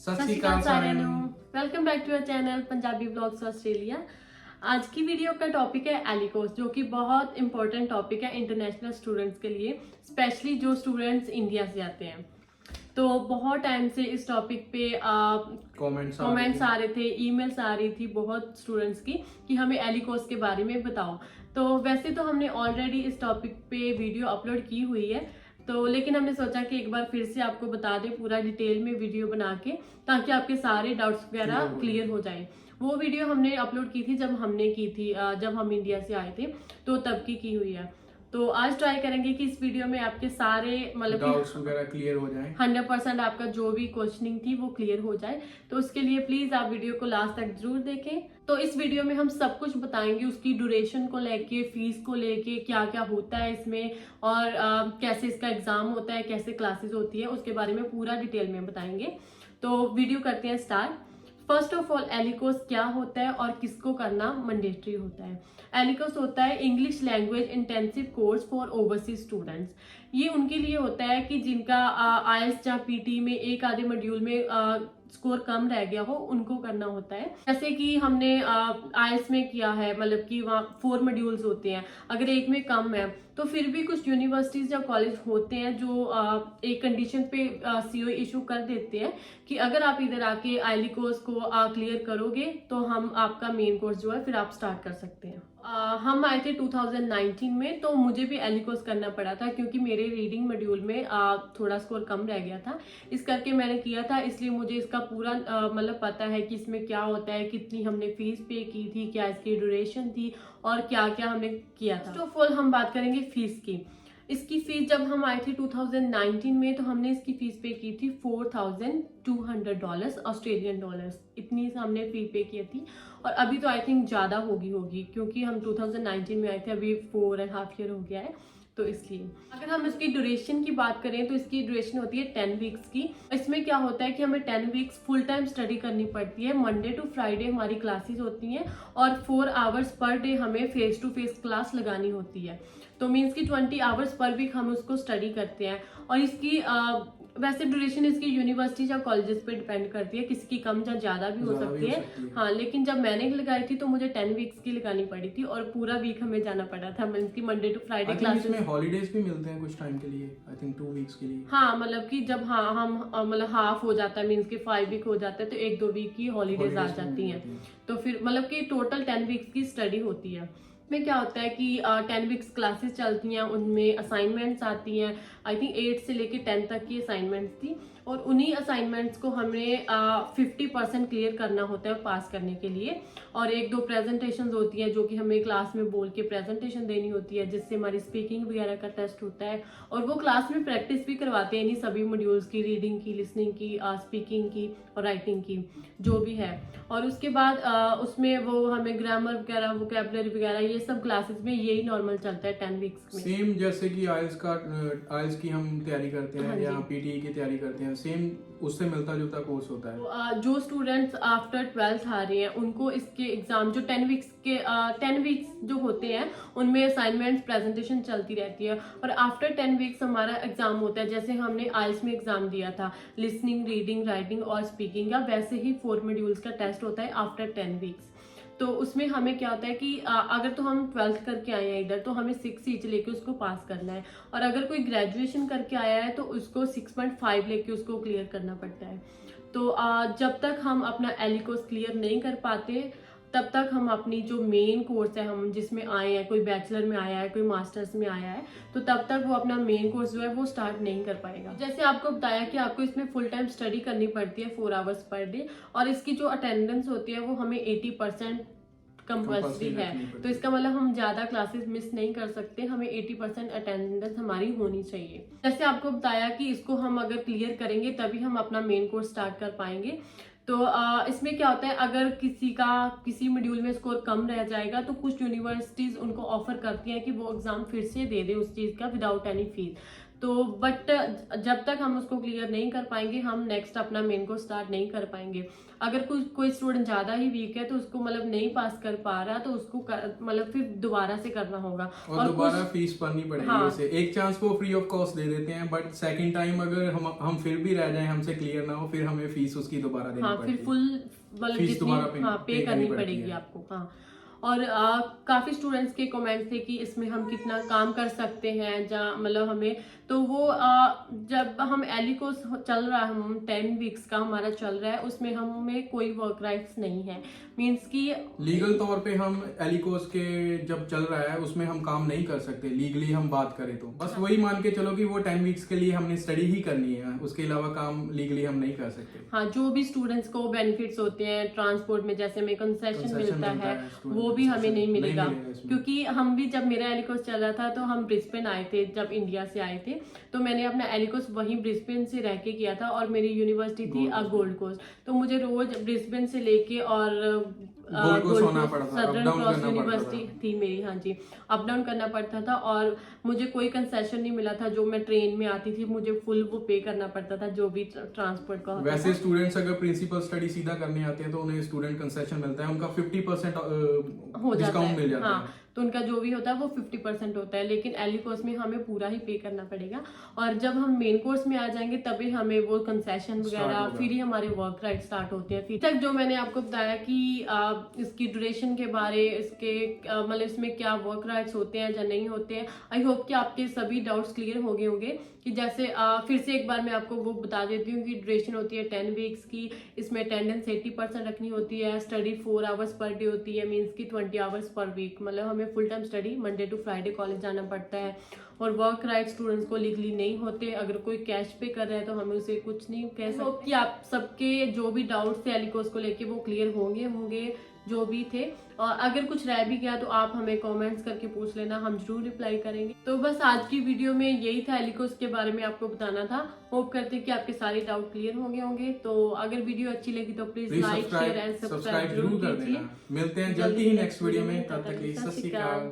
सत श्री अकाल साਰਿਆਂ ਨੂੰ। Welcome back to our channel Punjabi blogs Australia. आज की वीडियो का टॉपिक है एलिकोस, जो कि बहुत इंपॉर्टेंट टॉपिक है इंटरनेशनल स्टूडेंट्स के लिए, स्पेशली जो स्टूडेंट्स इंडिया से आते हैं। तो बहुत टाइम से इस टॉपिक पे कमेंट्स आ रहे थे, ईमेल्स आ रही थी बहुत स्टूडेंट्स की कि हमें एलिकोस के बारे में बताओ। तो वैसे तो हमने ऑलरेडी इस टॉपिक पे वीडियो अपलोड की हुई है, तो लेकिन हमने सोचा कि एक बार फिर से आपको बता दें पूरा डिटेल में वीडियो बना के, ताकि आपके सारे डाउट्स वगैरह क्लियर हो जाएं। वो वीडियो हमने अपलोड की थी जब जब हम इंडिया से आए थे, तो तब की हुई है। तो आज ट्राई करेंगे कि इस वीडियो में आपके सारे मतलब डाउट्स वगैरह क्लियर हो जाए, 100% आपका जो भी क्वेश्चनिंग थी वो क्लियर हो जाए। तो उसके लिए प्लीज आप वीडियो को लास्ट तक जरूर देखें। तो इस वीडियो में हम सब कुछ बताएंगे, उसकी ड्यूरेशन को लेके, फीस को लेके, क्या क्या होता है इसमें, और कैसे इसका एग्जाम होता है, कैसे क्लासेस होती है, उसके बारे में पूरा डिटेल में बताएंगे। तो वीडियो करते हैं स्टार्ट। फर्स्ट ऑफ ऑल, एलिकोस क्या होता है और किसको करना मैंडेटरी होता है। एलिकोस होता है English language intensive course for overseas students. ये उनके लिए होता है कि जिनका आईएलटीएस या पीटी में एक आधे मॉड्यूल में स्कोर कम रह गया हो, उनको करना होता है। जैसे कि हमने आईएलटीएस में किया है, मतलब कि वहाँ 4 मॉड्यूल्स होते हैं, अगर एक में कम है तो फिर भी कुछ यूनिवर्सिटीज या कॉलेज होते हैं जो एक कंडीशन पे सीओ इशू कर देते हैं कि अगर आप इधर आके एलिकोस को क्लियर करोगे तो हम आपका मेन कोर्स जो है फिर आप स्टार्ट कर सकते हैं। हम आए थे 2019 में, तो मुझे भी एलिकोस करना पड़ा था क्योंकि मेरे रीडिंग मॉड्यूल में थोड़ा स्कोर कम रह गया था, इस करके मैंने किया था। इसलिए मुझे इसका पूरा मतलब पता है कि इसमें क्या होता है, कितनी हमने फीस पे की थी, क्या इसकी ड्यूरेशन थी और क्या क्या हमने किया था। फर्स्ट ऑफ ऑल हम बात करेंगे फीस की। इसकी फीस जब हम आए थे 2019 में, तो हमने इसकी फीस पे की थी $4,200 ऑस्ट्रेलियन डॉलर्स, इतनी हमने फी पे की थी। और अभी तो आई थिंक ज़्यादा होगी क्योंकि हम 2019 में आए थे, अभी 4.5 ईयर हो गया है, तो इसलिए। अगर हम इसकी ड्यूरेशन की बात करें तो इसकी ड्यूरेशन होती है 10 वीक्स की। इसमें क्या होता है कि हमें 10 वीक्स फुल टाइम स्टडी करनी पड़ती है। मंडे टू फ्राइडे हमारी क्लासेस होती हैं और 4 आवर्स पर डे हमें फेस टू फेस क्लास लगानी होती है। तो मीन्स कि 20 आवर्स पर वीक हम उसको स्टडी करते हैं। और इसकी वैसे ड्यूरेशन इसकी यूनिवर्सिटी या कॉलेजेस पे डिपेंड करती है, किसी की कम या ज्यादा भी हो सकती है। हाँ, लेकिन जब मैंने लगाई थी तो मुझे 10 वीक्स की लगानी पड़ी थी और पूरा वीक हमें जाना पड़ा था, मीन्स की मंडे टू फ्राइडे क्लासेस में। हॉलीडेज भी मिलते हैं कुछ टाइम के लिए, आई थिंक 2 वीक्स के लिए। हाँ, मतलब कि जब हम मतलब हाफ हो जाता है, मीन्स की 5 वीक हो जाता है, तो 1-2 वीक की हॉलीडेज आ जाती हैं। तो फिर मतलब कि टोटल 10 वीक्स की स्टडी होती है। में क्या होता है कि 10 वीक्स क्लासेस चलती हैं, उनमें असाइनमेंट्स आती हैं। आई थिंक 8 से लेके 10 तक की असाइनमेंट्स थी, और उन्हीं असाइनमेंट्स को हमें 50% क्लियर करना होता है पास करने के लिए। और 1-2 प्रेजेंटेशंस होती हैं जो कि हमें क्लास में बोल के प्रेजेंटेशन देनी होती है, जिससे हमारी स्पीकिंग वगैरह का टेस्ट होता है। और वो क्लास में प्रैक्टिस भी करवाते हैं इन्हीं सभी मॉड्यूल्स की, रीडिंग की, लिसनिंग की, स्पीकिंग की और राइटिंग की, जो भी है। और उसके बाद उसमें वो हमें ग्रामर वगैरह, वोकैबुलरी वगैरह, ये सब क्लासेस में यही नॉर्मल चलता है 10 वीक्स में। सेम जैसे कि आइल्स की हम तैयारी करते हैं या पीटी की तैयारी करते हैं, सेम उससे मिलता जुलता कोर्स होता है। तो जो स्टूडेंट्स आफ्टर 12th आ रहे हैं, उनको इसके एग्जाम जो 10 वीक्स जो होते हैं, उनमें असाइनमेंट्स, प्रेजेंटेशन चलती रहती है। और आफ्टर 10 वीक्स हमारा एग्जाम होता है, जैसे हमने आइल्स में एग्जाम दिया था, लिसनिंग, रीडिंग, राइटिंग और स्पीकिंग का, वैसे ही 4 मॉड्यूल्स का टेस्ट होता है आफ्टर 10 वीक्स। तो उसमें हमें क्या होता है कि अगर तो हम 12th करके आए हैं इधर, तो हमें 6 ईच लेके उसको पास करना है। और अगर कोई ग्रेजुएशन करके आया है तो उसको 6.5 लेके उसको क्लियर करना पड़ता है। तो जब तक हम अपना एलिकोस क्लियर नहीं कर पाते, तब तक हम अपनी जो मेन कोर्स है, हम जिसमें आए हैं, कोई बैचलर में आया है, कोई मास्टर्स में आया है, तो तब तक वो अपना मेन कोर्स जो है वो स्टार्ट नहीं कर पाएगा। जैसे आपको बताया कि आपको इसमें फुल टाइम स्टडी करनी पड़ती है 4 आवर्स पर डे, और इसकी जो अटेंडेंस होती है वो हमें 80% कंपल्सरी है। तो इसका मतलब हम ज्यादा क्लासेस मिस नहीं कर सकते, हमें 80% अटेंडेंस हमारी होनी चाहिए। जैसे आपको बताया कि इसको हम अगर क्लियर करेंगे तभी हम अपना मेन कोर्स स्टार्ट कर पाएंगे। तो इसमें क्या होता है, अगर किसी मॉड्यूल में स्कोर कम रह जाएगा तो कुछ यूनिवर्सिटीज उनको ऑफर करती हैं कि वो एग्जाम फिर से दे दे उस चीज का विदाउट एनी फीस। तो बट जब तक हम उसको क्लियर नहीं कर पाएंगे हम नेक्स्ट अपना मेन कोर्स स्टार्ट नहीं कर पाएंगे। अगर कोई स्टूडेंट ज़्यादा ही वीक है तो उसको मतलब नहीं पास कर पा रहा तो उसको मतलब फिर दोबारा से करना होगा और दोबारा फीस भरनी पड़ेगी। हाँ, उसे एक चांस वो फ्री ऑफ कॉस्ट दे देते हैं, बट सेकंड टाइम अगर हम फिर भी रह जाएं, हमसे क्लियर ना हो, फिर हमें फीस उसकी दोबारा देनी हाँ, पड़ेगी। फिर फुल मतलब फीस जितनी दोबारा पे करनी पड़ेगी आपको। हाँ, और काफ़ी स्टूडेंट्स के कमेंट्स थे कि इसमें हम कितना काम कर सकते हैं जहाँ मतलब हमें, तो वो जब हम एली कोर्स चल रहा है, हम 10 वीक्स का हमारा चल रहा है, उसमें हमें कोई वर्क राइट्स नहीं है। मीन्स कि लीगल तौर पे हम एली कोर्स के जब चल रहा है उसमें हम काम नहीं कर सकते लीगली हम बात करें तो। बस वही मान के चलो कि वो 10 वीक्स के लिए हमने स्टडी ही करनी है, उसके अलावा काम लीगली हम नहीं कर सकते। हाँ, जो भी स्टूडेंट्स को बेनिफिट्स होते हैं ट्रांसपोर्ट में, जैसे में कंसेशन मिलता है वो भी हमें नहीं मिलेगा, क्योंकि हम भी जब मेरा एली कोर्स चल रहा था तो हम ब्रिस्बेन आए थे, जब इंडिया से आए थे तो मैंने अपना एली कोर्स वहीं ब्रिस्बेन से रह के किया था और मेरी यूनिवर्सिटी थी गोल्ड कोस्ट। तो मुझे रोज ब्रिस्बेन से लेके और सदर्न क्रॉस यूनिवर्सिटी थी मेरी, हाँ जी, अप डाउन करना पड़ता था और मुझे कोई कंसेशन नहीं मिला था। जो मैं ट्रेन में आती थी मुझे फुल वो पे करना पड़ता था जो भी ट्रांसपोर्ट का होता। वैसे स्टूडेंट्स अगर प्रिंसिपल स्टडी सीधा करने आते हैं तो उन्हें स्टूडेंट कंसेशन मिलता है, उनका 50% हो जाता डिस्काउंट है। मिल जाता हाँ, है। तो उनका जो भी होता है वो 50% होता है, लेकिन एली कोर्स में हमें पूरा ही पे करना पड़ेगा। और जब हम मेन कोर्स में आ जाएंगे तभी हमें वो कंसेशन वगैरह फिर ही हमारे वर्क राइट स्टार्ट होते हैं। फिर तक जो मैंने आपको बताया कि इसकी ड्यूरेशन के बारे, इसके मतलब इसमें क्या वर्क राइट्स होते हैं या नहीं होते हैं, आई होप कि आपके सभी डाउट्स क्लियर हो गए होंगे। कि जैसे फिर से एक बार मैं आपको वो बता देती हूँ कि ड्यूरेशन होती है 10 वीक्स की, इसमें अटेंडेंस 80% रखनी होती है, स्टडी 4 आवर्स पर डे होती है, मीन्स की 20 आवर्स पर वीक, मतलब हमें full time study Monday to Friday college जाना पड़ता है। और वर्क राइट स्टूडेंट्स को लीगली नहीं होते, अगर कोई कैश पे कर रहा है तो हमें उसे कुछ नहीं कह सकते। कि आप सबके जो भी डाउट्स थे एली कोर्स को लेके वो क्लियर होंगे जो भी थे, और अगर कुछ रह भी गया तो आप हमें कमेंट्स करके पूछ लेना, हम जरूर रिप्लाई करेंगे। तो बस आज की वीडियो में यही था, एली कोर्स के बारे में आपको बताना था। होप करते हैं कि आपके सारे डाउट क्लियर हो गए होंगे। तो अगर वीडियो अच्छी लगी तो please like share and subscribe जरूर कीजिए। मिलते हैं जल्दी ही नेक्स्ट वीडियो में, तब तक के लिए सत श्री अकाल।